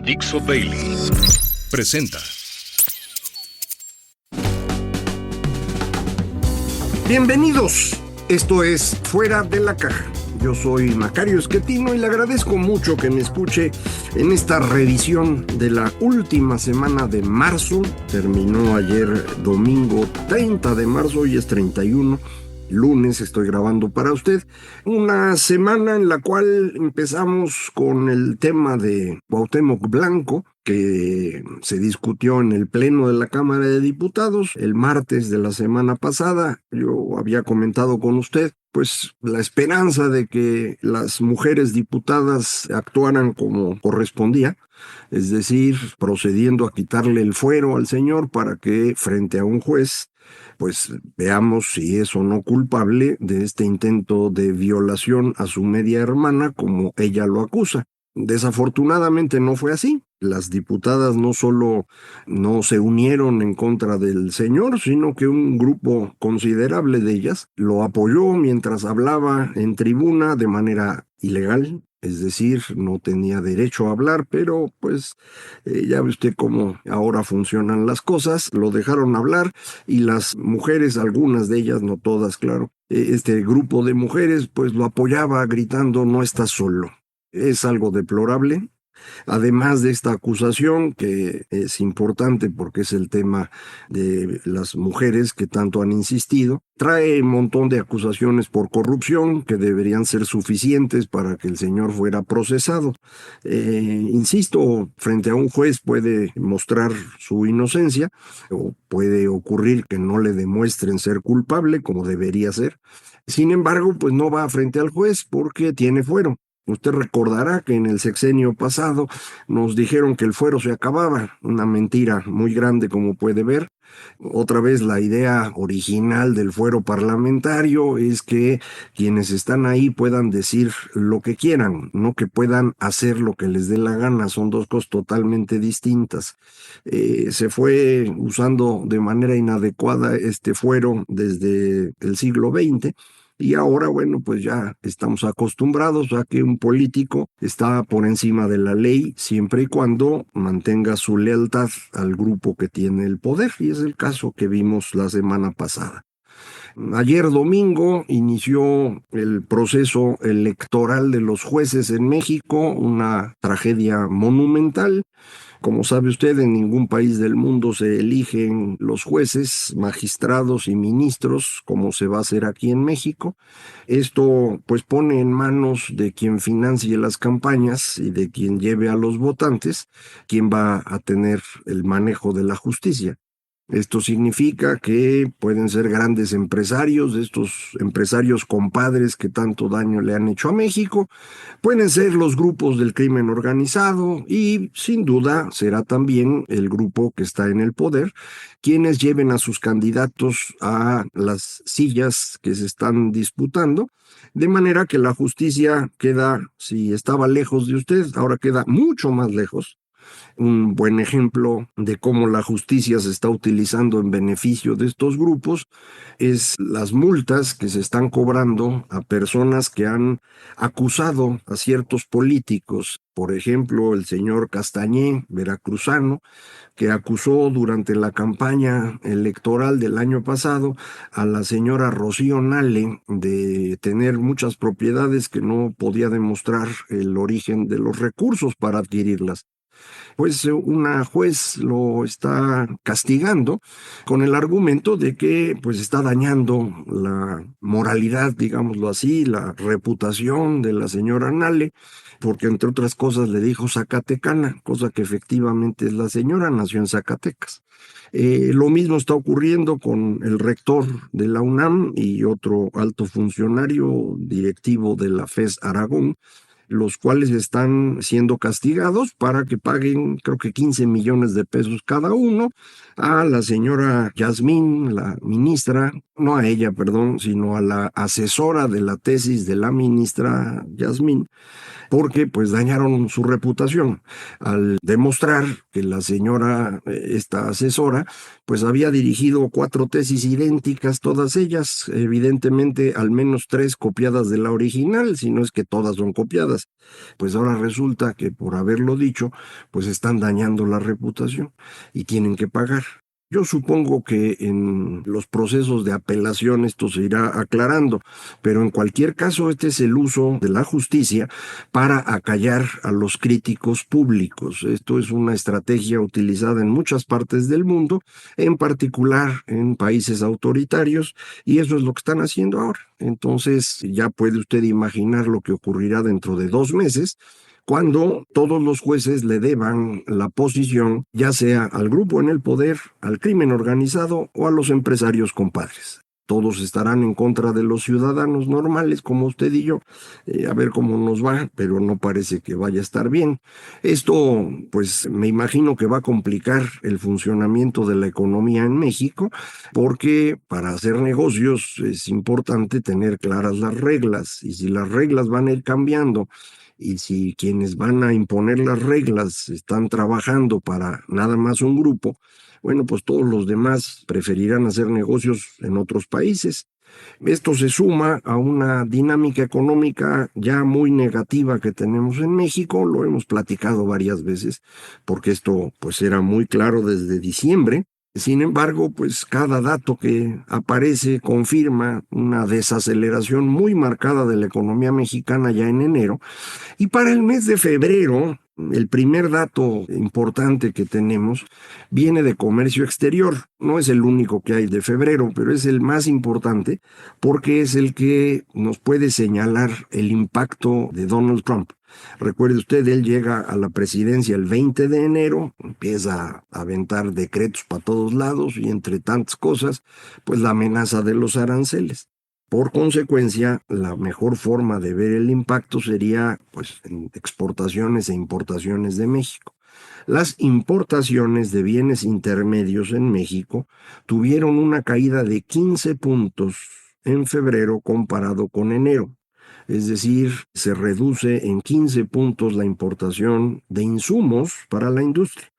Dixo Daily presenta. Bienvenidos, esto es Fuera de la Caja. Yo soy Macario Esquetino y le agradezco mucho que me escuche en esta revisión de la última semana de marzo. Terminó ayer domingo 30 de marzo, hoy es 31. Lunes estoy grabando para usted. Una semana en la cual empezamos con el tema de Cuauhtémoc Blanco, que se discutió en el Pleno de la Cámara de Diputados el martes de la semana pasada. Yo había comentado con usted, pues, la esperanza de que las mujeres diputadas actuaran como correspondía, es decir, procediendo a quitarle el fuero al señor para que frente a un juez pues veamos si es o no culpable de este intento de violación a su media hermana, como ella lo acusa. Desafortunadamente no fue así. Las diputadas no solo no se unieron en contra del señor, sino que un grupo considerable de ellas lo apoyó mientras hablaba en tribuna de manera ilegal. Es decir, no tenía derecho a hablar, pero pues ya ve usted cómo ahora funcionan las cosas. Lo dejaron hablar y las mujeres, algunas de ellas, no todas, claro, este grupo de mujeres pues lo apoyaba gritando: no estás solo. Es algo deplorable. Además de esta acusación, que es importante porque es el tema de las mujeres que tanto han insistido, trae un montón de acusaciones por corrupción que deberían ser suficientes para que el señor fuera procesado. Insisto, frente a un juez puede mostrar su inocencia o puede ocurrir que no le demuestren ser culpable, como debería ser. Sin embargo, pues no va frente al juez porque tiene fuero. Usted recordará que en el sexenio pasado nos dijeron que el fuero se acababa, una mentira muy grande como puede ver. Otra vez la idea original del fuero parlamentario es que quienes están ahí puedan decir lo que quieran, no que puedan hacer lo que les dé la gana. Son dos cosas totalmente distintas. Se fue usando de manera inadecuada este fuero desde el siglo XX. Y ahora, bueno, pues ya estamos acostumbrados a que un político está por encima de la ley siempre y cuando mantenga su lealtad al grupo que tiene el poder, y es el caso que vimos la semana pasada. Ayer domingo inició el proceso electoral de los jueces en México, una tragedia monumental. Como sabe usted, en ningún país del mundo se eligen los jueces, magistrados y ministros como se va a hacer aquí en México. Esto pues pone en manos de quien financie las campañas y de quien lleve a los votantes quien va a tener el manejo de la justicia. Esto significa que pueden ser grandes empresarios, estos empresarios compadres que tanto daño le han hecho a México, pueden ser los grupos del crimen organizado y sin duda será también el grupo que está en el poder quienes lleven a sus candidatos a las sillas que se están disputando, de manera que la justicia queda, si estaba lejos de usted, ahora queda mucho más lejos. Un buen ejemplo de cómo la justicia se está utilizando en beneficio de estos grupos es las multas que se están cobrando a personas que han acusado a ciertos políticos. Por ejemplo, el señor Castañé, veracruzano, que acusó durante la campaña electoral del año pasado a la señora Rocío Nale de tener muchas propiedades que no podía demostrar el origen de los recursos para adquirirlas. Pues una juez lo está castigando con el argumento de que pues está dañando la moralidad, digámoslo así, la reputación de la señora Nale, porque entre otras cosas le dijo zacatecana, cosa que efectivamente es la señora, nació en Zacatecas. Lo mismo está ocurriendo con el rector de la UNAM y otro alto funcionario directivo de la FES Aragón, los cuales están siendo castigados para que paguen, creo que 15 millones de pesos cada uno, a la señora Yasmín, la ministra, no a ella, perdón, sino a la asesora de la tesis de la ministra Yasmín, porque pues dañaron su reputación al demostrar que la señora, esta asesora, pues había dirigido 4 tesis idénticas, todas ellas, evidentemente al menos 3 copiadas de la original, si no es que todas son copiadas. Pues ahora resulta que por haberlo dicho, pues están dañando la reputación y tienen que pagar. Yo supongo que en los procesos de apelación esto se irá aclarando, pero en cualquier caso este es el uso de la justicia para acallar a los críticos públicos. Esto es una estrategia utilizada en muchas partes del mundo, en particular en países autoritarios, y eso es lo que están haciendo ahora. Entonces ya puede usted imaginar lo que ocurrirá dentro de 2 meses, cuando todos los jueces le deban la posición, ya sea al grupo en el poder, al crimen organizado o a los empresarios compadres. Todos estarán en contra de los ciudadanos normales, como usted y yo. A ver cómo nos va, pero no parece que vaya a estar bien. Esto, pues, me imagino que va a complicar el funcionamiento de la economía en México, porque para hacer negocios es importante tener claras las reglas, y si las reglas van a ir cambiando, y si quienes van a imponer las reglas están trabajando para nada más un grupo, bueno, pues todos los demás preferirán hacer negocios en otros países. Esto se suma a una dinámica económica ya muy negativa que tenemos en México, lo hemos platicado varias veces, porque esto pues era muy claro desde diciembre. Sin embargo, pues cada dato que aparece confirma una desaceleración muy marcada de la economía mexicana ya en enero. Y para el mes de febrero, el primer dato importante que tenemos viene de comercio exterior. No es el único que hay de febrero, pero es el más importante porque es el que nos puede señalar el impacto de Donald Trump. Recuerde usted, él llega a la presidencia el 20 de enero, empieza a aventar decretos para todos lados y entre tantas cosas, pues la amenaza de los aranceles. Por consecuencia, la mejor forma de ver el impacto sería pues, en exportaciones e importaciones de México. Las importaciones de bienes intermedios en México tuvieron una caída de 15 puntos en febrero comparado con enero. Es decir, se reduce en 15 puntos la importación de insumos para la industria.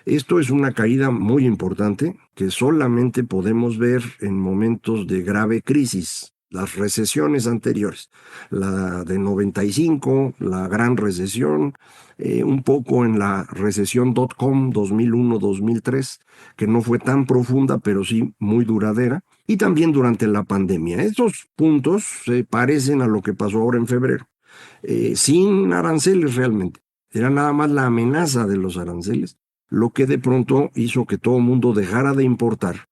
Esto es una caída muy importante que solamente podemos ver en momentos de grave crisis. Las recesiones anteriores, la de 95, la gran recesión, un poco en la recesión .com 2001-2003, que no fue tan profunda, pero sí muy duradera, y también durante la pandemia. Estos puntos se parecen a lo que pasó ahora en febrero, sin aranceles realmente. Era nada más la amenaza de los aranceles lo que de pronto hizo que todo el mundo dejara de importar,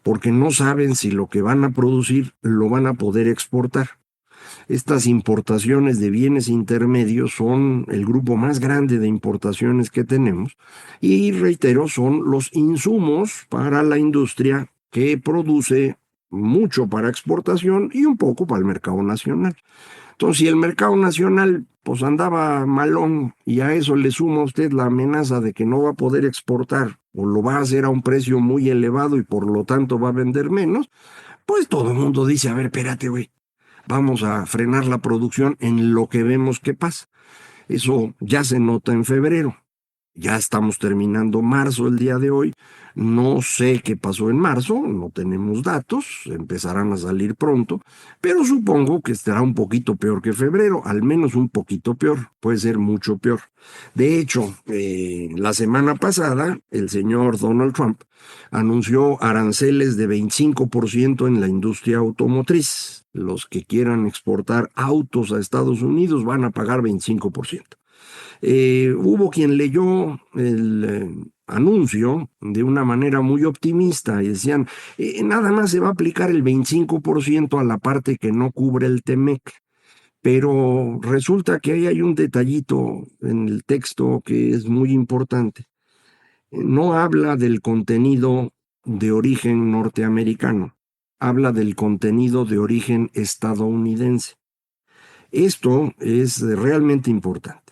porque no saben si lo que van a producir lo van a poder exportar. Estas importaciones de bienes intermedios son el grupo más grande de importaciones que tenemos y, reitero, son los insumos para la industria que produce mucho para exportación y un poco para el mercado nacional. Entonces, si el mercado nacional pues andaba malón y a eso le suma a usted la amenaza de que no va a poder exportar o lo va a hacer a un precio muy elevado y por lo tanto va a vender menos, pues todo el mundo dice, a ver, espérate, güey, vamos a frenar la producción en lo que vemos que pasa. Eso ya se nota en febrero. Ya estamos terminando marzo el día de hoy. No sé qué pasó en marzo, no tenemos datos, empezarán a salir pronto, pero supongo que estará un poquito peor que febrero, al menos un poquito peor, puede ser mucho peor. De hecho, la semana pasada, el señor Donald Trump anunció aranceles de 25% en la industria automotriz. Los que quieran exportar autos a Estados Unidos van a pagar 25%. Hubo quien leyó el anuncio de una manera muy optimista y decían, nada más se va a aplicar el 25% a la parte que no cubre el TEMEC. Pero resulta que ahí hay un detallito en el texto que es muy importante. No habla del contenido de origen norteamericano, habla del contenido de origen estadounidense. Esto es realmente importante.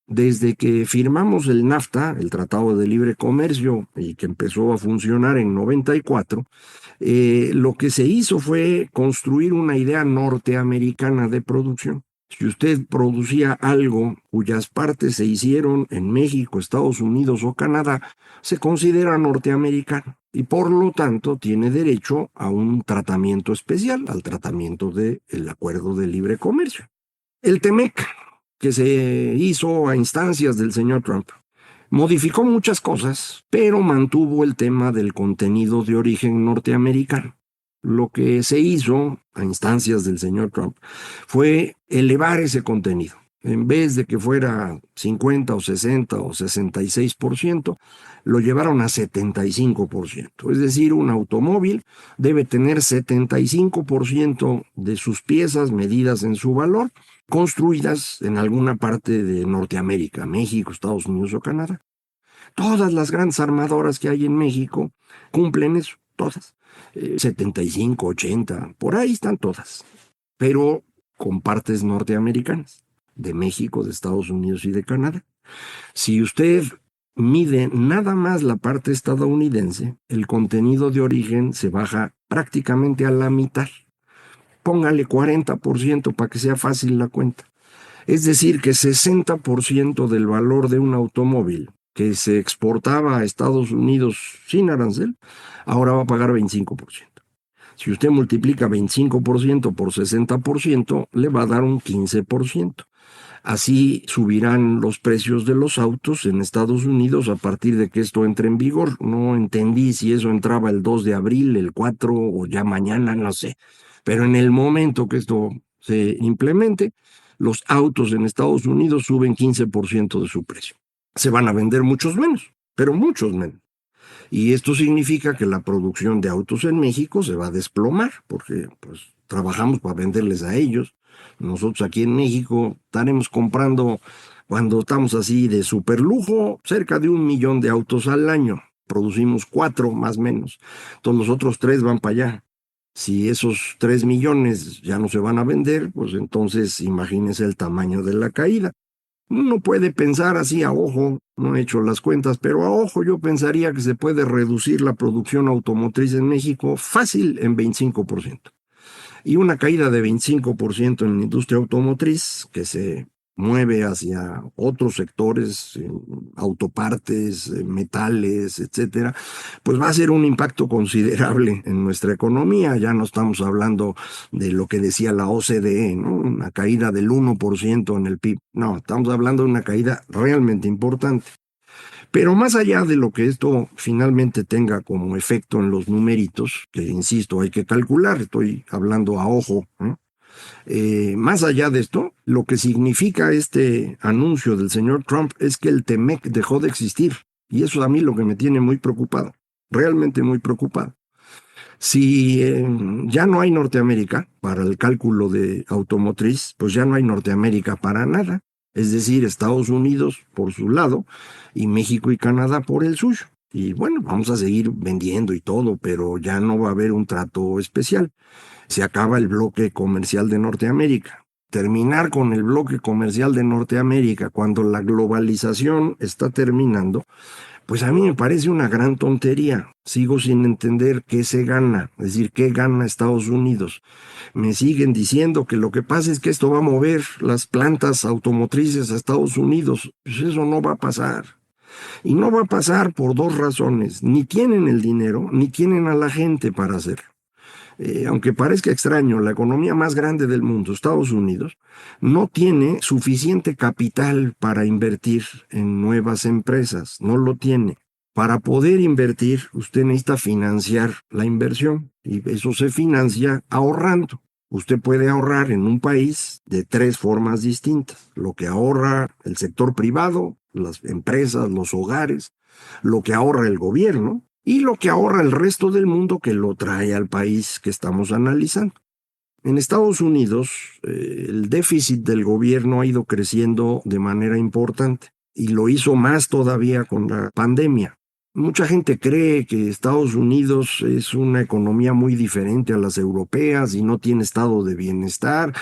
Desde que firmamos el NAFTA, el Tratado de Libre Comercio, y que empezó a funcionar en 94, lo que se hizo fue construir una idea norteamericana de producción. Si usted producía algo cuyas partes se hicieron en México, Estados Unidos o Canadá, se considera norteamericano y por lo tanto tiene derecho a un tratamiento especial, al tratamiento del Acuerdo de Libre Comercio. El TEMEC, que se hizo a instancias del señor Trump, modificó muchas cosas, pero mantuvo el tema del contenido de origen norteamericano. Lo que se hizo a instancias del señor Trump fue elevar ese contenido. En vez de que fuera 50 o 60 o 66%, lo llevaron a 75%. Es decir, un automóvil debe tener 75% de sus piezas medidas en su valor, construidas en alguna parte de Norteamérica, México, Estados Unidos o Canadá. Todas las grandes armadoras que hay en México cumplen eso, todas. 75, 80, por ahí están todas, pero con partes norteamericanas, de México, de Estados Unidos y de Canadá. Si usted mide nada más la parte estadounidense, el contenido de origen se baja prácticamente a la mitad. Póngale 40% para que sea fácil la cuenta. Es decir, que 60% del valor de un automóvil que se exportaba a Estados Unidos sin arancel, ahora va a pagar 25%. Si usted multiplica 25% por 60%, le va a dar un 15%. Así subirán los precios de los autos en Estados Unidos a partir de que esto entre en vigor. No entendí si eso entraba el 2 de abril, el 4 o ya mañana, no sé. Pero en el momento que esto se implemente, los autos en Estados Unidos suben 15% de su precio. Se van a vender muchos menos, pero muchos menos. Y esto significa que la producción de autos en México se va a desplomar, porque pues trabajamos para venderles a ellos. Nosotros aquí en México estaremos comprando, cuando estamos así de superlujo, cerca de 1 millón de autos al año. Producimos 4 más o menos. Entonces los otros 3 van para allá. Si esos 3 millones ya no se van a vender, pues entonces imagínense el tamaño de la caída. Uno puede pensar así a ojo, no he hecho las cuentas, pero a ojo yo pensaría que se puede reducir la producción automotriz en México fácil en 25%. Y una caída de 25% en la industria automotriz, que se mueve hacia otros sectores, autopartes, metales, etcétera, pues va a ser un impacto considerable en nuestra economía. Ya no estamos hablando de lo que decía la OCDE, ¿no? Una caída del 1% en el PIB. No, estamos hablando de una caída realmente importante. Pero más allá de lo que esto finalmente tenga como efecto en los numeritos, que insisto, hay que calcular, estoy hablando a ojo, ¿eh? Más allá de esto, lo que significa este anuncio del señor Trump es que el TEMEC dejó de existir. Y eso a mí lo que me tiene muy preocupado, realmente muy preocupado. Si ya no hay Norteamérica para el cálculo de automotriz, pues ya no hay Norteamérica para nada. Es decir, Estados Unidos por su lado y México y Canadá por el suyo. Y bueno, vamos a seguir vendiendo y todo, pero ya no va a haber un trato especial. Se acaba el bloque comercial de Norteamérica. Terminar con el bloque comercial de Norteamérica cuando la globalización está terminando, pues a mí me parece una gran tontería. Sigo sin entender qué se gana, es decir, qué gana Estados Unidos. Me siguen diciendo que lo que pasa es que esto va a mover las plantas automotrices a Estados Unidos. Pues eso no va a pasar. Y no va a pasar por 2 razones. Ni tienen el dinero, ni tienen a la gente para hacerlo. Aunque parezca extraño, la economía más grande del mundo, Estados Unidos, no tiene suficiente capital para invertir en nuevas empresas, no lo tiene. Para poder invertir, usted necesita financiar la inversión y eso se financia ahorrando. Usted puede ahorrar en un país de 3 formas distintas. Lo que ahorra el sector privado, las empresas, los hogares, lo que ahorra el gobierno, y lo que ahorra el resto del mundo que lo trae al país que estamos analizando. En Estados Unidos, el déficit del gobierno ha ido creciendo de manera importante y lo hizo más todavía con la pandemia. Mucha gente cree que Estados Unidos es una economía muy diferente a las europeas y no tiene estado de bienestar.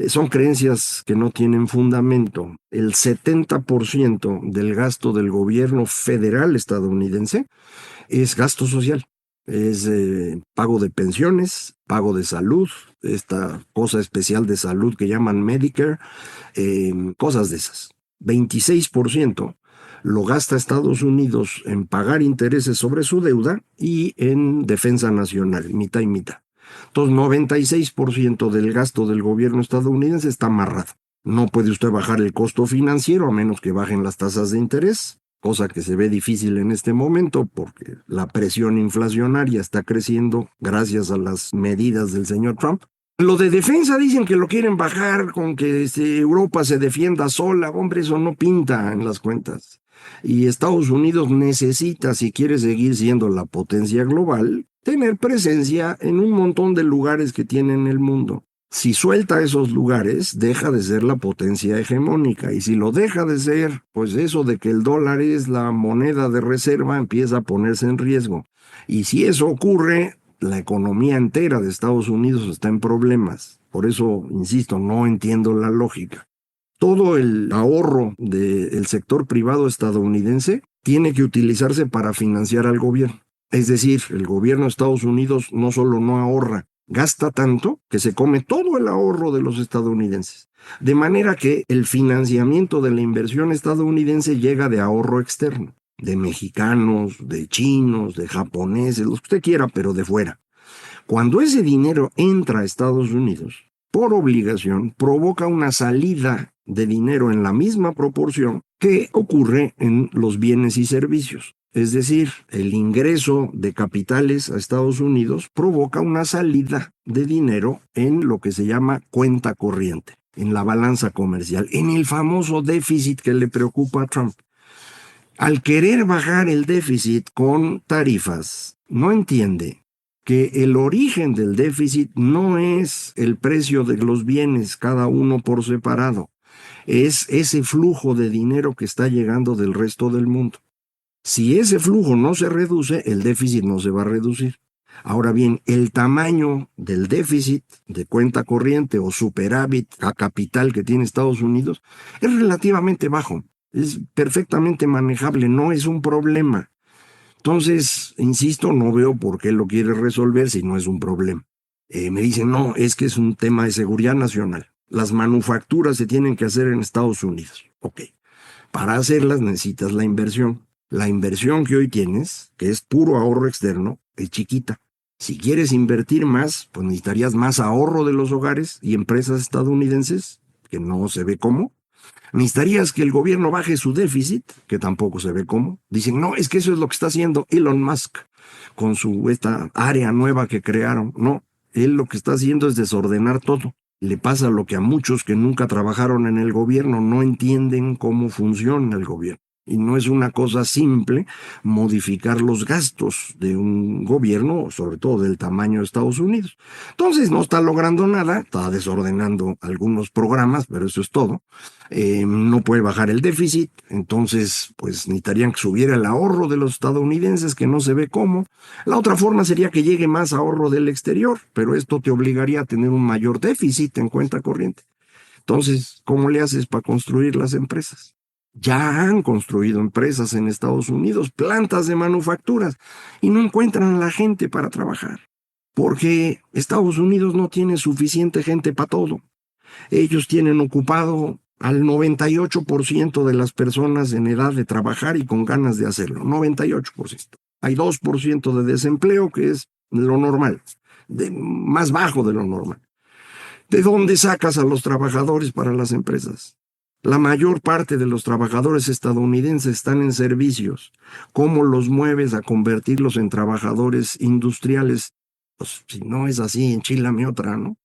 Son creencias que no tienen fundamento. El 70% del gasto del gobierno federal estadounidense es gasto social. es pago de pensiones, pago de salud, esta cosa especial de salud que llaman Medicare, cosas de esas. 26% lo gasta Estados Unidos en pagar intereses sobre su deuda y en defensa nacional, mitad y mitad. Entonces, 96% del gasto del gobierno estadounidense está amarrado. No puede usted bajar el costo financiero a menos que bajen las tasas de interés, cosa que se ve difícil en este momento porque la presión inflacionaria está creciendo gracias a las medidas del señor Trump. Lo de defensa dicen que lo quieren bajar con que Europa se defienda sola. Hombre, eso no pinta en las cuentas. Y Estados Unidos necesita, si quiere seguir siendo la potencia global, tener presencia en un montón de lugares que tiene en el mundo. Si suelta esos lugares, deja de ser la potencia hegemónica. Y si lo deja de ser, pues eso de que el dólar es la moneda de reserva empieza a ponerse en riesgo. Y si eso ocurre, la economía entera de Estados Unidos está en problemas. Por eso, insisto, no entiendo la lógica. Todo el ahorro del sector privado estadounidense tiene que utilizarse para financiar al gobierno. Es decir, el gobierno de Estados Unidos no solo no ahorra, gasta tanto que se come todo el ahorro de los estadounidenses. De manera que el financiamiento de la inversión estadounidense llega de ahorro externo, de mexicanos, de chinos, de japoneses, los que usted quiera, pero de fuera. Cuando ese dinero entra a Estados Unidos, por obligación, provoca una salida de dinero en la misma proporción que ocurre en los bienes y servicios. Es decir, el ingreso de capitales a Estados Unidos provoca una salida de dinero en lo que se llama cuenta corriente, en la balanza comercial, en el famoso déficit que le preocupa a Trump. Al querer bajar el déficit con tarifas, no entiende que el origen del déficit no es el precio de los bienes, cada uno por separado, es ese flujo de dinero que está llegando del resto del mundo. Si ese flujo no se reduce, el déficit no se va a reducir. Ahora bien, el tamaño del déficit de cuenta corriente o superávit a capital que tiene Estados Unidos es relativamente bajo, es perfectamente manejable, no es un problema. Entonces, insisto, no veo por qué lo quiere resolver si no es un problema. Me dicen, no, es que es un tema de seguridad nacional. Las manufacturas se tienen que hacer en Estados Unidos. Ok, para hacerlas necesitas la inversión. La inversión que hoy tienes, que es puro ahorro externo, es chiquita. Si quieres invertir más, pues necesitarías más ahorro de los hogares y empresas estadounidenses, que no se ve cómo. Necesitarías que el gobierno baje su déficit, que tampoco se ve cómo. Dicen, no, es que eso es lo que está haciendo Elon Musk con esta área nueva que crearon. No, él lo que está haciendo es desordenar todo. Le pasa lo que a muchos que nunca trabajaron en el gobierno no entienden cómo funciona el gobierno. Y no es una cosa simple modificar los gastos de un gobierno, sobre todo del tamaño de Estados Unidos. Entonces no está logrando nada, está desordenando algunos programas, pero eso es todo. No puede bajar el déficit, entonces pues necesitarían que subiera el ahorro de los estadounidenses, que no se ve cómo. La otra forma sería que llegue más ahorro del exterior, pero esto te obligaría a tener un mayor déficit en cuenta corriente. Entonces, ¿cómo le haces para construir las empresas? Ya han construido empresas en Estados Unidos, plantas de manufacturas, y no encuentran a la gente para trabajar, porque Estados Unidos no tiene suficiente gente para todo. Ellos tienen ocupado al 98% de las personas en edad de trabajar y con ganas de hacerlo, 98%. Hay 2% de desempleo, que es lo normal, más bajo de lo normal. ¿De dónde sacas a los trabajadores para las empresas? La mayor parte de los trabajadores estadounidenses están en servicios. ¿Cómo los mueves a convertirlos en trabajadores industriales? Pues si no es así, enchílame otra, ¿no?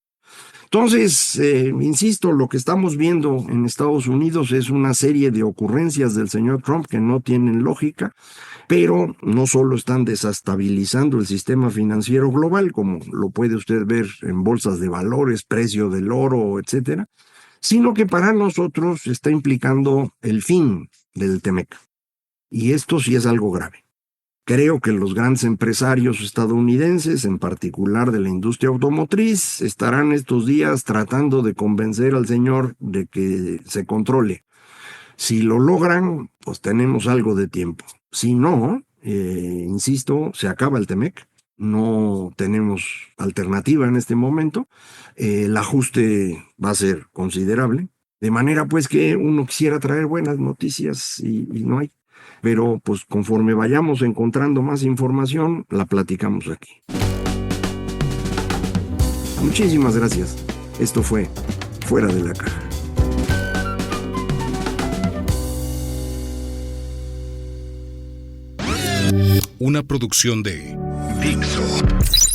Entonces, insisto, lo que estamos viendo en Estados Unidos es una serie de ocurrencias del señor Trump que no tienen lógica, pero no solo están desestabilizando el sistema financiero global, como lo puede usted ver en bolsas de valores, precio del oro, etcétera, sino que para nosotros está implicando el fin del TEMEC. Y esto sí es algo grave. Creo que los grandes empresarios estadounidenses, en particular de la industria automotriz, estarán estos días tratando de convencer al señor de que se controle. Si lo logran, pues tenemos algo de tiempo. Si no, insisto, se acaba el TEMEC. no tenemos alternativa en este momento. El ajuste va a ser considerable, de manera pues que uno quisiera traer buenas noticias y no hay. Pero pues conforme vayamos encontrando más información, la platicamos aquí. Muchísimas gracias. Esto fue Fuera de la Caja. Una producción de Dixo.